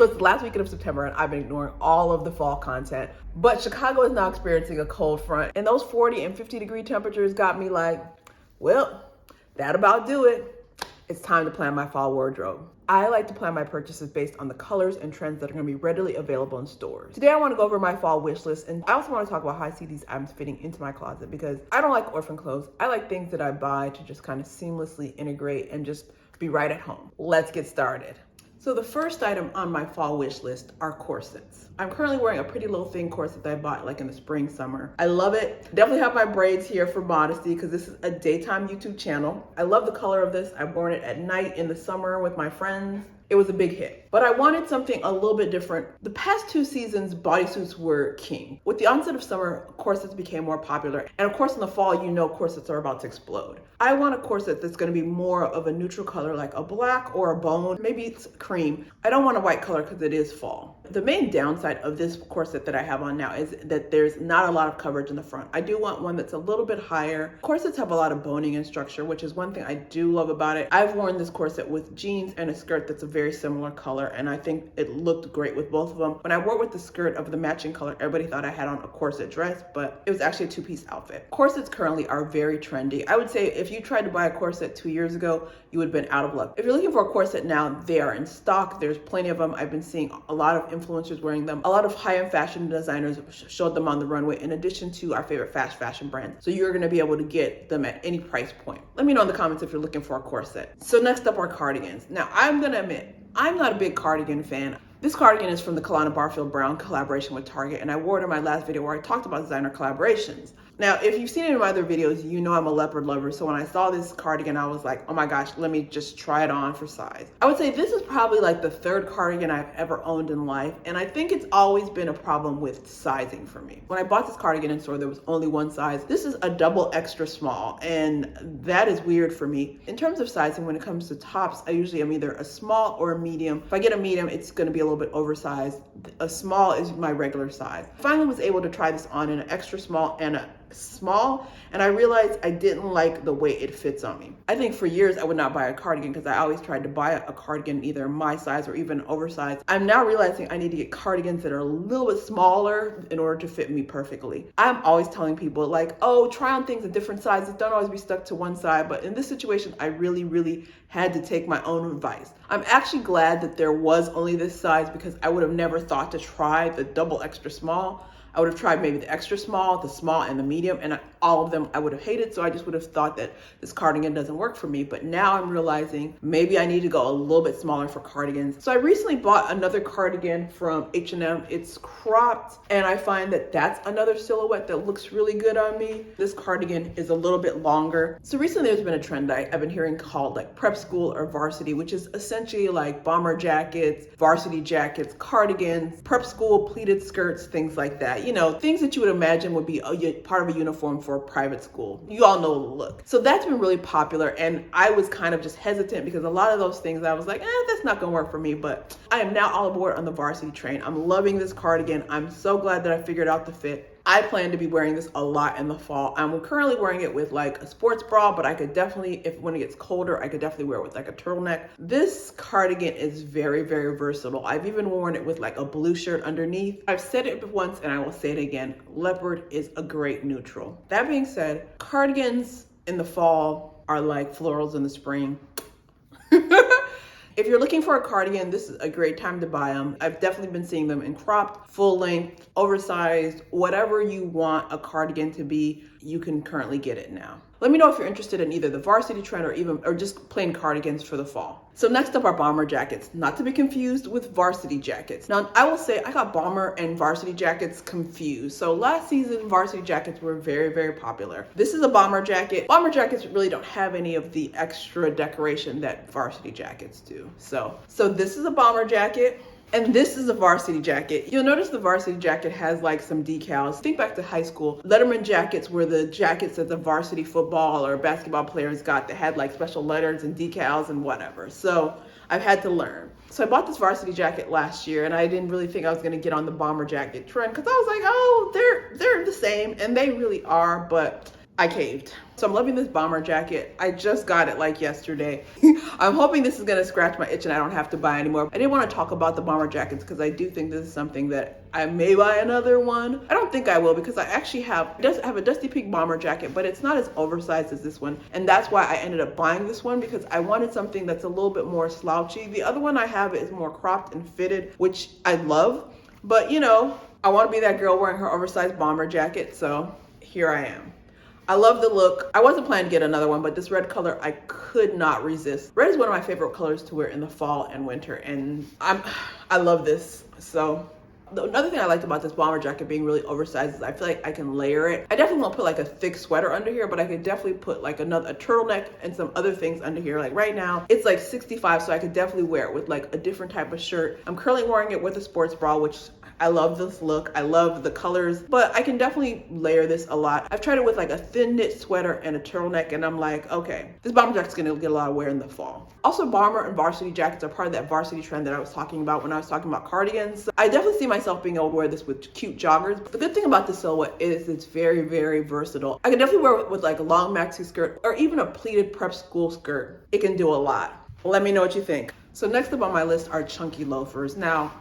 So it's the last weekend of September and I've been ignoring all of the fall content. But Chicago is now experiencing a cold front, and those 40 and 50-degree temperatures got me like, well, that about do it. It's time to plan my fall wardrobe. I like to plan my purchases based on the colors and trends that are going to be readily available in stores. Today I want to go over my fall wish list, and I also want to talk about how I see these items fitting into my closet, because I don't like orphan clothes. I like things that I buy to just kind of seamlessly integrate and just be right at home. Let's get started. So the first item on my fall wish list are corsets. I'm currently wearing a PrettyLittleThing corset that I bought like in the spring, summer. I love it. Definitely have my braids here for modesty because this is a daytime YouTube channel. I love the color of this. I've worn it at night in the summer with my friends. It was a big hit, but I wanted something a little bit different. The past 2 seasons, bodysuits were king. With the onset of summer, corsets became more popular. And of course, in the fall, you know corsets are about to explode. I want a corset that's gonna be more of a neutral color, like a black or a bone, maybe it's cream. I don't want a white color because it is fall. The main downside of this corset that I have on now is that there's not a lot of coverage in the front. I do want one that's a little bit higher. Corsets have a lot of boning and structure, which is one thing I do love about it. I've worn this corset with jeans and a skirt that's a very similar color, and I think it looked great with both of them. When I wore it with the skirt of the matching color, everybody thought I had on a corset dress, but it was actually a 2-piece outfit. Corsets currently are very trendy. I would say if you tried to buy a corset 2 years ago, you would have been out of luck. If you're looking for a corset now, they are in stock. There's plenty of them. I've been seeing a lot of influencers wearing them. A lot of high-end fashion designers showed them on the runway, in addition to our favorite fast fashion brands. So you're gonna be able to get them at any price point. Let me know in the comments if you're looking for a corset. So next up are cardigans. Now, I'm gonna admit, I'm not a big cardigan fan. This cardigan is from the Kahlana Barfield Brown collaboration with Target, and I wore it in my last video where I talked about designer collaborations. Now, if you've seen any of my other videos, you know I'm a leopard lover, so when I saw this cardigan, I was like, oh my gosh, let me just try it on for size. I would say this is probably like the 3rd cardigan I've ever owned in life, and I think it's always been a problem with sizing for me. When I bought this cardigan in store, there was only one size. This is a double extra small, and that is weird for me. In terms of sizing, when it comes to tops, I usually am either a small or a medium. If I get a medium, it's gonna be a little bit oversized. A small is my regular size. I finally was able to try this on in an extra small and a small, and I realized I didn't like the way it fits on me. I think for years I would not buy a cardigan because I always tried to buy a cardigan either my size or even oversized. I'm now realizing I need to get cardigans that are a little bit smaller in order to fit me perfectly. I'm always telling people like, oh, try on things at different sizes. Don't always be stuck to one side. But in this situation, I really had to take my own advice. I'm actually glad that there was only this size, because I would have never thought to try the double extra small. I would have tried maybe the extra small, the small, and the medium, and all of them I would have hated. So I just would have thought that this cardigan doesn't work for me. But now I'm realizing maybe I need to go a little bit smaller for cardigans. So I recently bought another cardigan from H&M. It's cropped, and I find that that's another silhouette that looks really good on me. This cardigan is a little bit longer. So recently there's been a trend I've been hearing called like prep school or varsity, which is essentially like bomber jackets, varsity jackets, cardigans, prep school, pleated skirts, things like that. You know, things that you would imagine would be a part of a uniform for a private school. You all know the look. So that's been really popular, and I was kind of just hesitant because a lot of those things I was like, that's not gonna work for me, but I am now all aboard on the varsity train. I'm loving this cardigan. I'm so glad that I figured out the fit. I plan to be wearing this a lot in the fall. I'm currently wearing it with like a sports bra, but I could definitely, when it gets colder, I could definitely wear it with like a turtleneck. This cardigan is very versatile. I've even worn it with like a blue shirt underneath. I've said it once and I will say it again. Leopard is a great neutral. That being said, cardigans in the fall are like florals in the spring. If you're looking for a cardigan, this is a great time to buy them. I've definitely been seeing them in cropped, full length, oversized, whatever you want a cardigan to be, you can currently get it now. Let me know if you're interested in either the varsity trend or just plain cardigans for the fall. So next up are bomber jackets, not to be confused with varsity jackets. Now, I will say I got bomber and varsity jackets confused. So last season, varsity jackets were very popular. This is a bomber jacket. Bomber jackets really don't have any of the extra decoration that varsity jackets do. So this is a bomber jacket. And this is a varsity jacket. You'll notice the varsity jacket has like some decals. Think back to high school. Letterman jackets were the jackets that the varsity football or basketball players got that had like special letters and decals and whatever. So I've had to learn. So I bought this varsity jacket last year, and I didn't really think I was gonna get on the bomber jacket trend because I was like, oh, they're the same, and they really are, but I caved. So I'm loving this bomber jacket. I just got it like yesterday. I'm hoping this is gonna scratch my itch and I don't have to buy anymore. I didn't want to talk about the bomber jackets because I do think this is something that I may buy another one. I don't think I will because I actually have a Dusty Pink bomber jacket, but it's not as oversized as this one. And that's why I ended up buying this one, because I wanted something that's a little bit more slouchy. The other one I have is more cropped and fitted, which I love. But you know, I want to be that girl wearing her oversized bomber jacket. So here I am. I love the look. I wasn't planning to get another one, but this red color, I could not resist. Red is one of my favorite colors to wear in the fall and winter, and I love this. So another thing I liked about this bomber jacket being really oversized is I feel like I can layer it. I definitely won't put like a thick sweater under here, but I could definitely put like a turtleneck and some other things under here. Like right now, it's like 65, so I could definitely wear it with like a different type of shirt. I'm currently wearing it with a sports bra, which I love this look. I love the colors, but I can definitely layer this a lot. I've tried it with like a thin knit sweater and a turtleneck, and I'm like, okay, this bomber jacket's gonna get a lot of wear in the fall. Also, bomber and varsity jackets are part of that varsity trend that I was talking about when I was talking about cardigans. I definitely see myself being able to wear this with cute joggers. The good thing about this silhouette is it's very, very versatile. I can definitely wear it with like a long maxi skirt or even a pleated prep school skirt. It can do a lot. Let me know what you think. So next up on my list are chunky loafers. Now,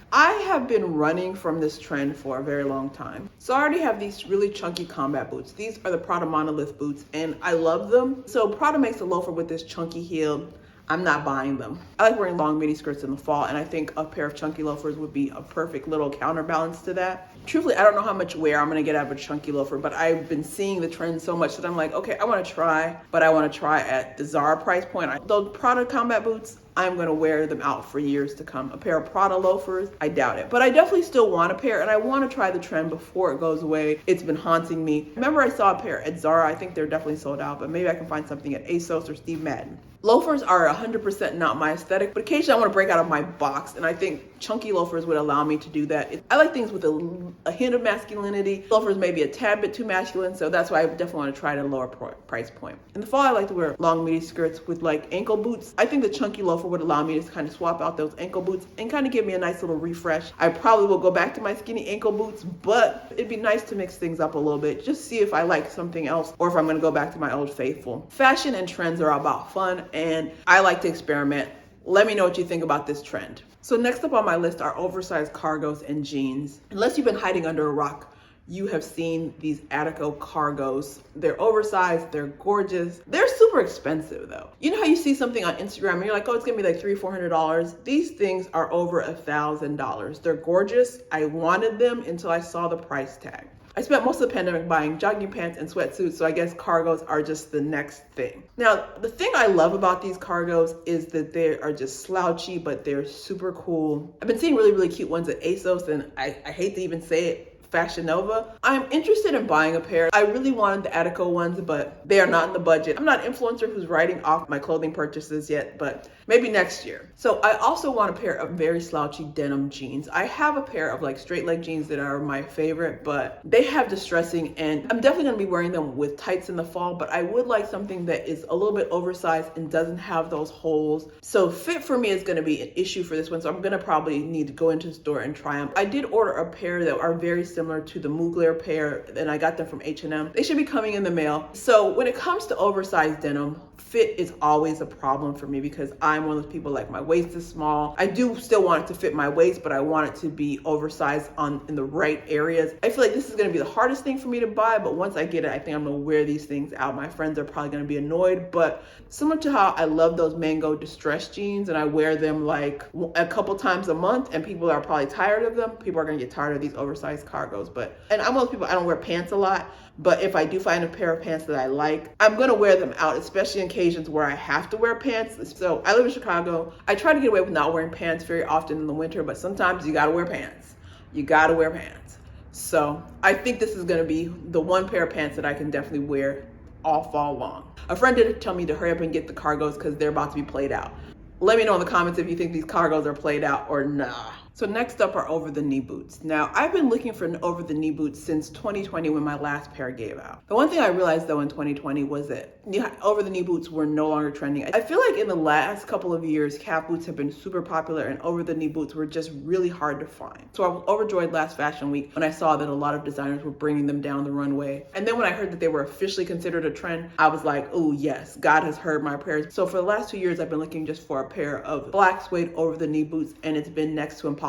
I have been running from this trend for a very long time. So I already have these really chunky combat boots. These are the Prada Monolith boots, and I love them. So Prada makes a loafer with this chunky heel. I'm not buying them. I like wearing long midi skirts in the fall, and I think a pair of chunky loafers would be a perfect little counterbalance to that. Truthfully, I don't know how much wear I'm gonna get out of a chunky loafer, but I've been seeing the trend so much that I'm like, okay, I wanna try, but I wanna try at the Zara price point. Those Prada combat boots, I'm gonna wear them out for years to come. A pair of Prada loafers, I doubt it. But I definitely still want a pair, and I wanna try the trend before it goes away. It's been haunting me. Remember, I saw a pair at Zara. I think they're definitely sold out, but maybe I can find something at ASOS or Steve Madden. Loafers are 100% not my aesthetic, but occasionally I want to break out of my box, and I think chunky loafers would allow me to do that. I like things with a hint of masculinity. Loafers may be a tad bit too masculine, so that's why I definitely want to try it at a lower price point. In the fall, I like to wear long midi skirts with like ankle boots. I think the chunky loafer would allow me to kind of swap out those ankle boots and kind of give me a nice little refresh. I probably will go back to my skinny ankle boots, but it'd be nice to mix things up a little bit, just see if I like something else or if I'm going to go back to my old faithful. Fashion and trends are about fun, and I like to experiment. Let me know what you think about this trend. So next up on my list are oversized cargos and jeans. Unless you've been hiding under a rock, you have seen these Attico cargos. They're oversized, they're gorgeous. They're super expensive though. You know how you see something on Instagram and you're like, oh, it's gonna be like $300-400? These things are over $1,000. They're gorgeous. I wanted them until I saw the price tag. I spent most of the pandemic buying jogging pants and sweatsuits, so I guess cargos are just the next thing. Now, the thing I love about these cargos is that they are just slouchy, but they're super cool. I've been seeing really, really cute ones at ASOS, and I hate to even say it, Fashion Nova. I'm interested in buying a pair. I really wanted the Attico ones, but they are not in the budget. I'm not an influencer who's writing off my clothing purchases yet, but maybe next year. So I also want a pair of very slouchy denim jeans. I have a pair of like straight leg jeans that are my favorite, but they have distressing, and I'm definitely gonna be wearing them with tights in the fall, but I would like something that is a little bit oversized and doesn't have those holes. So fit for me is gonna be an issue for this one, so I'm gonna probably need to go into the store and try them. I did order a pair that are very similar to the Mugler pair, and I got them from H&M. They should be coming in the mail. So when it comes to oversized denim, fit is always a problem for me because I'm one of those people, like, my waist is small. I do still want it to fit my waist, but I want it to be oversized in the right areas. I feel like this is gonna be the hardest thing for me to buy, but once I get it, I think I'm gonna wear these things out. My friends are probably gonna be annoyed, but similar to how I love those Mango distressed jeans and I wear them like a couple times a month and people are probably tired of them, people are gonna get tired of these oversized cargos. And I'm one of those people, I don't wear pants a lot, but if I do find a pair of pants that I like, I'm gonna wear them out, especially in occasions where I have to wear pants. So I live in Chicago. I try to get away with not wearing pants very often in the winter, but sometimes you gotta wear pants. You gotta wear pants. So I think this is gonna be the one pair of pants that I can definitely wear all fall long. A friend did tell me to hurry up and get the cargos because they're about to be played out. Let me know in the comments if you think these cargos are played out or nah. So next up are over the knee boots. Now, I've been looking for an over the knee boot since 2020 when my last pair gave out. The one thing I realized though in 2020 was that over the knee boots were no longer trending. I feel like in the last couple of years, calf boots have been super popular and over the knee boots were just really hard to find. So I was overjoyed last Fashion Week when I saw that a lot of designers were bringing them down the runway. And then when I heard that they were officially considered a trend, I was like, oh yes, God has heard my prayers. So for the last 2 years, I've been looking just for a pair of black suede over the knee boots and it's been next to impossible.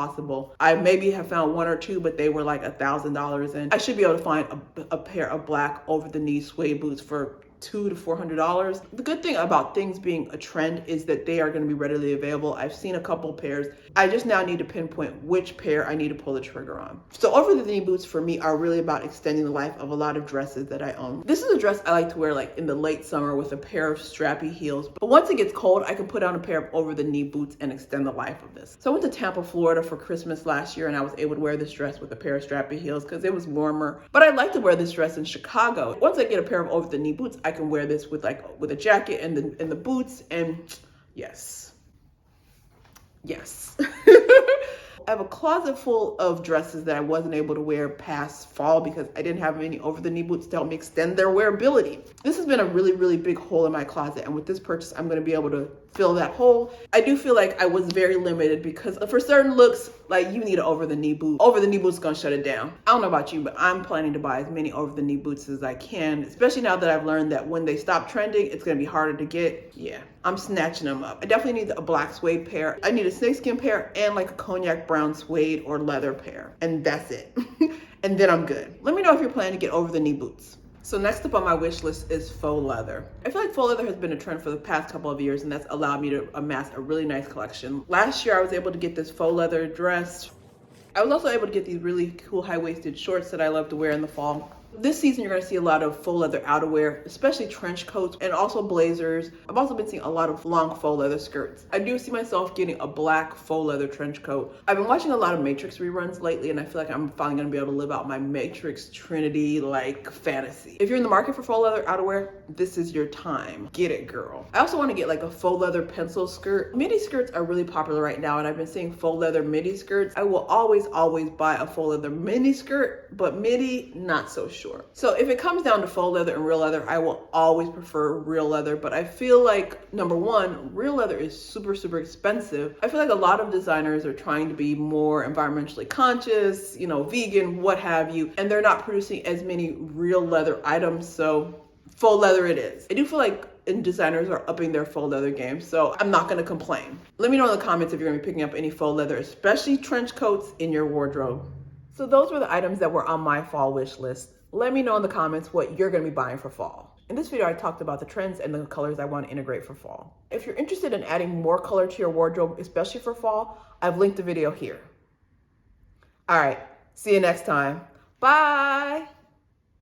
I maybe have found one or two, but they were like $1,000 and I should be able to find a pair of black over the knee suede boots for $200 to $400. The good thing about things being a trend is that they are going to be readily available. I've seen a couple pairs. I just now need to pinpoint which pair I need to pull the trigger on. So over the knee boots for me are really about extending the life of a lot of dresses that I own. This is a dress I like to wear like in the late summer with a pair of strappy heels. But once it gets cold, I can put on a pair of over the knee boots and extend the life of this. So I went to Tampa, Florida for Christmas last year and I was able to wear this dress with a pair of strappy heels because it was warmer. But I'd like to wear this dress in Chicago. Once I get a pair of over the knee boots, I can wear this with a jacket and the boots, and yes. I have a closet full of dresses that I wasn't able to wear past fall because I didn't have any over the knee boots to help me extend their wearability. This has been a really, really big hole in my closet, and with this purchase, I'm going to be able to fill that hole. I do feel like I was very limited because for certain looks, like you need an over the knee boot. Over the knee boot's gonna shut it down. I don't know about you, but I'm planning to buy as many over the knee boots as I can, especially now that I've learned that when they stop trending, it's gonna be harder to get. Yeah, I'm snatching them up. I definitely need a black suede pair. I need a snakeskin pair and like a cognac brown suede or leather pair. And that's it. And then I'm good. Let me know if you're planning to get over the knee boots. So next up on my wish list is faux leather. I feel like faux leather has been a trend for the past couple of years and that's allowed me to amass a really nice collection. Last year I was able to get this faux leather dress. I was also able to get these really cool high-waisted shorts that I love to wear in the fall. This season, you're going to see a lot of faux leather outerwear, especially trench coats and also blazers. I've also been seeing a lot of long faux leather skirts. I do see myself getting a black faux leather trench coat. I've been watching a lot of Matrix reruns lately, and I feel like I'm finally going to be able to live out my Matrix Trinity like fantasy. If you're in the market for faux leather outerwear, this is your time. Get it, girl. I also want to get like a faux leather pencil skirt. Midi skirts are really popular right now, and I've been seeing faux leather midi skirts. I will always buy a faux leather mini skirt, but midi, not so sure. So if it comes down to faux leather and real leather, I will always prefer real leather, but I feel like, number one, real leather is super, super expensive. I feel like a lot of designers are trying to be more environmentally conscious, you know, vegan, what have you, and they're not producing as many real leather items, so faux leather it is. I do feel like designers are upping their faux leather game, so I'm not gonna complain. Let me know in the comments if you're gonna be picking up any faux leather, especially trench coats, in your wardrobe. So those were the items that were on my fall wish list. Let me know in the comments what you're gonna be buying for fall. In this video, I talked about the trends and the colors I want to integrate for fall. If you're interested in adding more color to your wardrobe, especially for fall, I've linked the video here. All right, see you next time. Bye.